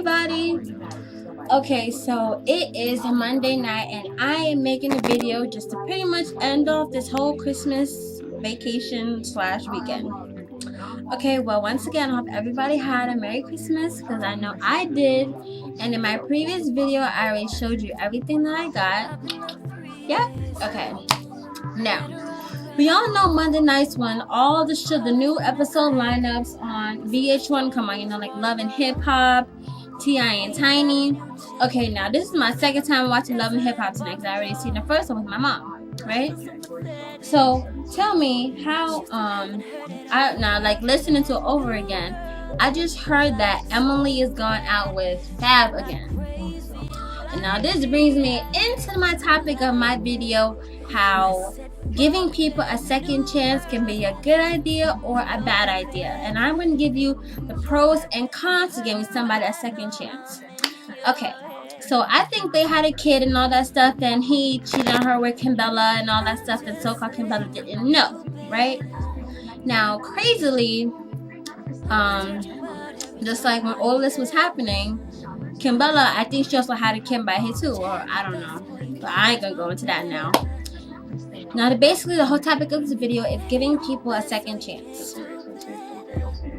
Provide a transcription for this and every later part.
everybody. Okay, so it is a Monday night and I am making a video just to pretty much end off this whole Christmas vacation slash weekend. Okay, well, once again, I hope everybody had a Merry Christmas because I know I did. And in my previous video, I already showed you everything that I got. Yep. Okay. Now, we all know Monday nights when all the new episode lineups on VH1 come on, like Love and Hip Hop, T.I. and Tiny. Okay, now this is my second time watching Love and Hip Hop tonight because I already seen the first one with my mom, right? So tell me how listening to it over again, I just heard that Emily is going out with Fab again. And now this brings me into my topic of my video, how giving people a second chance can be a good idea or a bad idea. And I'm going to give you the pros and cons to giving somebody a second chance. Okay, so I think they had a kid and all that stuff, and he cheated on her with Kimbella and all that stuff, and so-called Kimbella didn't know, right? Now, crazily, just like when all this was happening, Kimbella, I think she also had a kid by him too, or I don't know. But I ain't gonna go into that now. Now, basically, the whole topic of this video is giving people a second chance.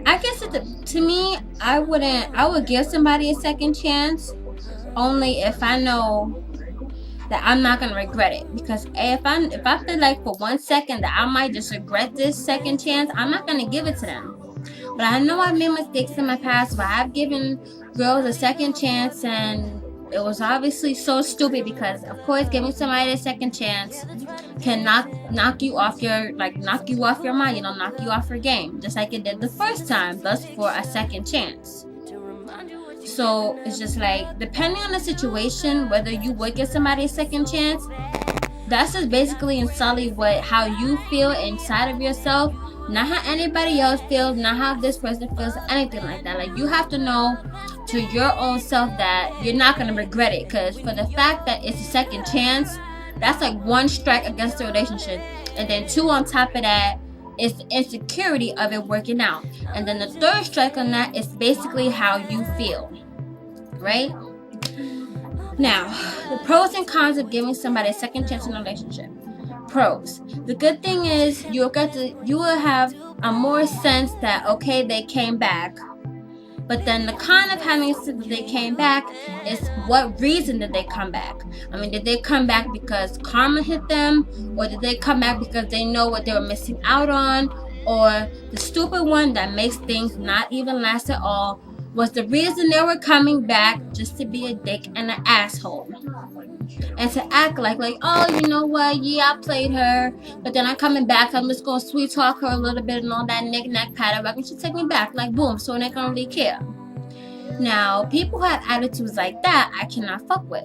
I guess to me, I would give somebody a second chance only if I know that I'm not gonna regret it. Because if I feel like for 1 second that I might just regret this second chance, I'm not gonna give it to them. But I know I've made mistakes in my past where I've given girls a second chance and it was obviously so stupid because of course giving somebody a second chance can knock you off your mind, knock you off your game, just like it did the first time, thus for a second chance. So it's just like, depending on the situation, whether you would give somebody a second chance, that's just basically and solely how you feel inside of yourself, not how anybody else feels, not how this person feels, anything like that. Like, you have to know to your own self that you're not going to regret it, because for the fact that it's a second chance, that's like 1 strike against the relationship, and then 2 on top of that is the insecurity of it working out, and then the 3rd strike on that is basically how you feel, right? Now, the pros and cons of giving somebody a second chance in a relationship. Pros: the good thing is you will have a more sense that okay, they came back. But then the con of having said that they came back is what reason did they come back? I mean, did they come back because karma hit them? Or did they come back because they know what they were missing out on? Or the stupid one that makes things not even last at all was the reason they were coming back just to be a dick and an asshole. And to act like, oh, you know what, yeah, I played her, but then I'm coming back, I'm just going to sweet talk her a little bit and all that knick-knack, paddywhack, and she'll take me back, like, boom, so they don't really care. Now, people who have attitudes like that, I cannot fuck with.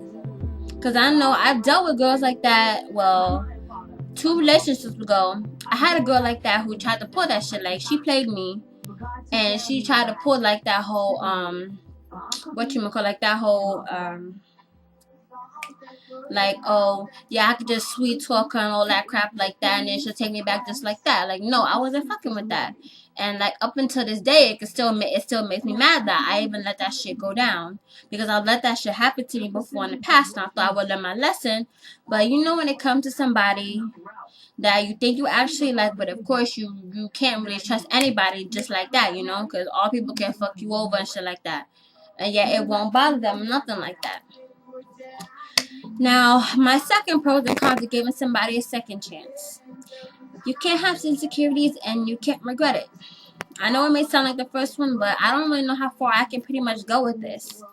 Because I know I've dealt with girls like that. Well, 2 relationships ago, I had a girl like that who tried to pull that shit. Like, she played me, and she tried to pull, like, that whole, like, oh, yeah, I could just sweet talk her and all that crap like that, and then she'll take me back just like that. Like, no, I wasn't fucking with that. And, like, up until this day, it still makes me mad that I even let that shit go down. Because I let that shit happen to me before in the past, and I thought I would learn my lesson. But, when it comes to somebody that you think you actually like, but of course you can't really trust anybody just like that, because all people can fuck you over and shit like that. And yet it won't bother them, nothing like that. Now, my second pros and cons of giving somebody a second chance. You can't have insecurities and you can't regret it. I know it may sound like the first one, but I don't really know how far I can pretty much go with this.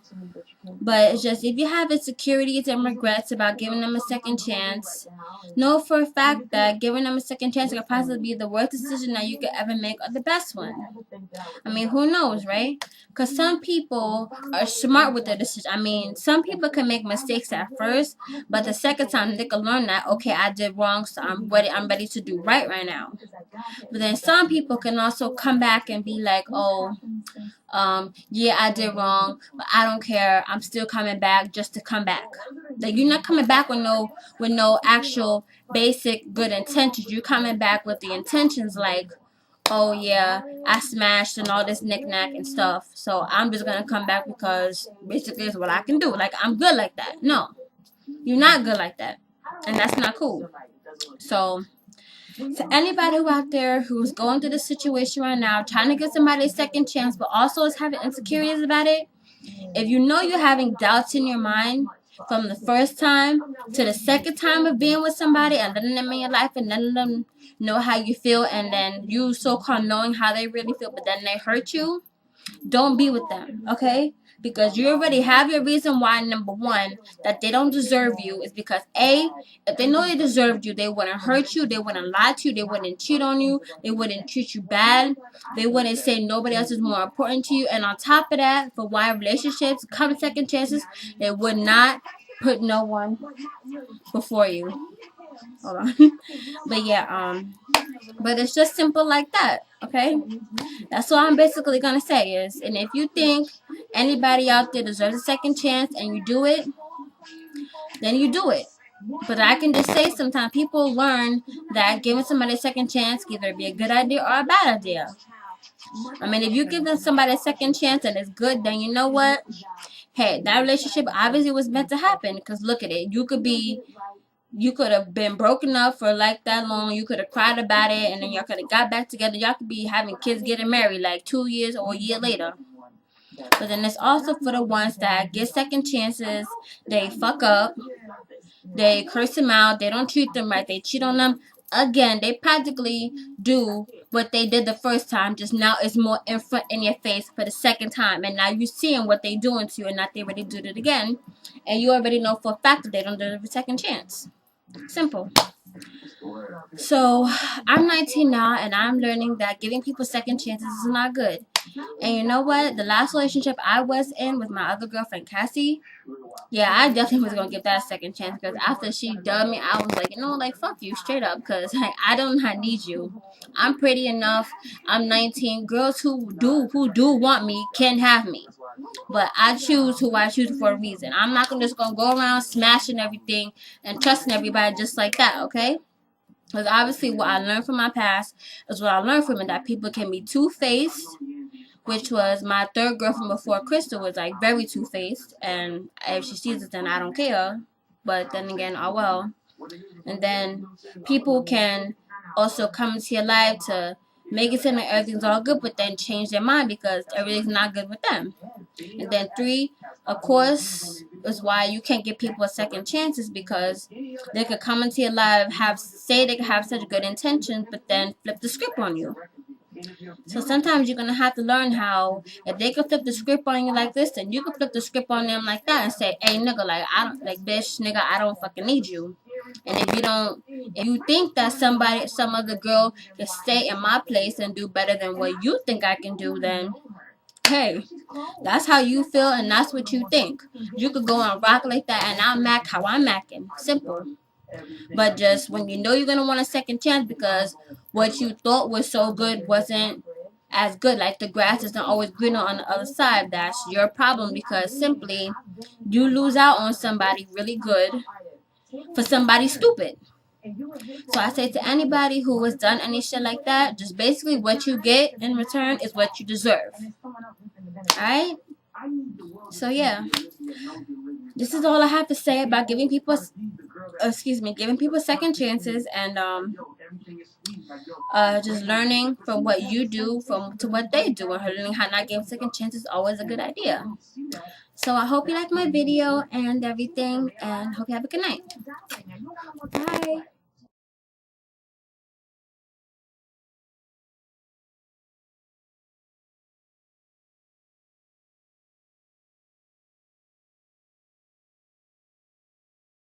But it's just, if you have insecurities and regrets about giving them a second chance, know for a fact that giving them a second chance could possibly be the worst decision that you could ever make or the best one. I mean, who knows, right? Because some people are smart with their decision. I mean, some people can make mistakes at first, but the second time they can learn that, okay, I did wrong, so I'm ready to do right now. But then some people can also come back and be like, oh, yeah, I did wrong, but I don't care. I'm still coming back just to come back. Like, you're not coming back with no actual basic good intentions. You're coming back with the intentions like, oh yeah, I smashed and all this knick-knack and stuff, so I'm just gonna come back because basically it's what I can do. Like, I'm good like that. No, you're not good like that, and that's not cool. So to anybody who out there who's going through this situation right now, trying to give somebody a second chance, but also is having insecurities about it, if you know you're having doubts in your mind from the first time to the second time of being with somebody and letting them in your life and letting them know how you feel, and then you so-called knowing how they really feel, but then they hurt you, don't be with them, okay? Because you already have your reason why. Number one, that they don't deserve you is because A, if they know they deserved you, they wouldn't hurt you, they wouldn't lie to you, they wouldn't cheat on you, they wouldn't treat you bad, they wouldn't say nobody else is more important to you. And on top of that, for why relationships come second chances, they would not put no one before you. Hold on. But yeah, but it's just simple like that, okay? That's all I'm basically gonna say is, and if you think anybody out there deserves a second chance and you do it, then you do it. But I can just say sometimes people learn that giving somebody a second chance can either be a good idea or a bad idea. I mean, if you give them somebody a second chance and it's good, then you know what? Hey, that relationship obviously was meant to happen, because look at it. You could have been broken up for like that long. You could have cried about it, and then y'all could have got back together. Y'all could be having kids, getting married like 2 years or a year later. But then it's also for the ones that get second chances. They fuck up. They curse them out. They don't treat them right. They cheat on them. Again, they practically do what they did the first time. Just now it's more in front in your face for the second time. And now you're seeing what they doing to you, and not they already did it again. And you already know for a fact that they don't deserve a second chance. Simple. So I'm 19 now, and I'm learning that giving people second chances is not good. And you know what? The last relationship I was in with my other girlfriend, Cassie, yeah, I definitely was gonna give that a second chance, because after she dubbed me, I was like, you know, like, fuck you straight up, because like, I don't need you. I'm pretty enough. I'm 19. Girls who do want me can have me. But I choose who I choose for a reason. I'm not just gonna go around smashing everything and trusting everybody just like that, okay? Because obviously what I learned from my past is what I learned from it, that people can be two-faced, which was my third girlfriend before Crystal was like very two-faced, and if she sees it then I don't care, but then again, oh well. And then people can also come into your life to make it seem like everything's all good, but then change their mind because everything's not good with them. And then 3, of course, is why you can't give people a second chances, because they could come into your life, say they could have such good intentions, but then flip the script on you. So sometimes you're gonna have to learn how, if they could flip the script on you like this, then you could flip the script on them like that and say, hey nigga, like I don't, like bitch nigga, I don't fucking need you. And if you think that some other girl can stay in my place and do better than what you think I can do, then hey, that's how you feel and that's what you think. You could go and rock like that, and I'll mac how I'm macking. Simple. But just when you know you're gonna want a second chance because what you thought was so good wasn't as good, like the grass isn't always greener on the other side, that's your problem, because simply you lose out on somebody really good for somebody stupid. So I say to anybody who has done any shit like that, just basically what you get in return is what you deserve. Alright? So yeah. This is all I have to say about giving people second chances, and just learning from what you do to what they do, and learning how not giving second chances is always a good idea. So I hope you like my video and everything, and hope you have a good night. Bye.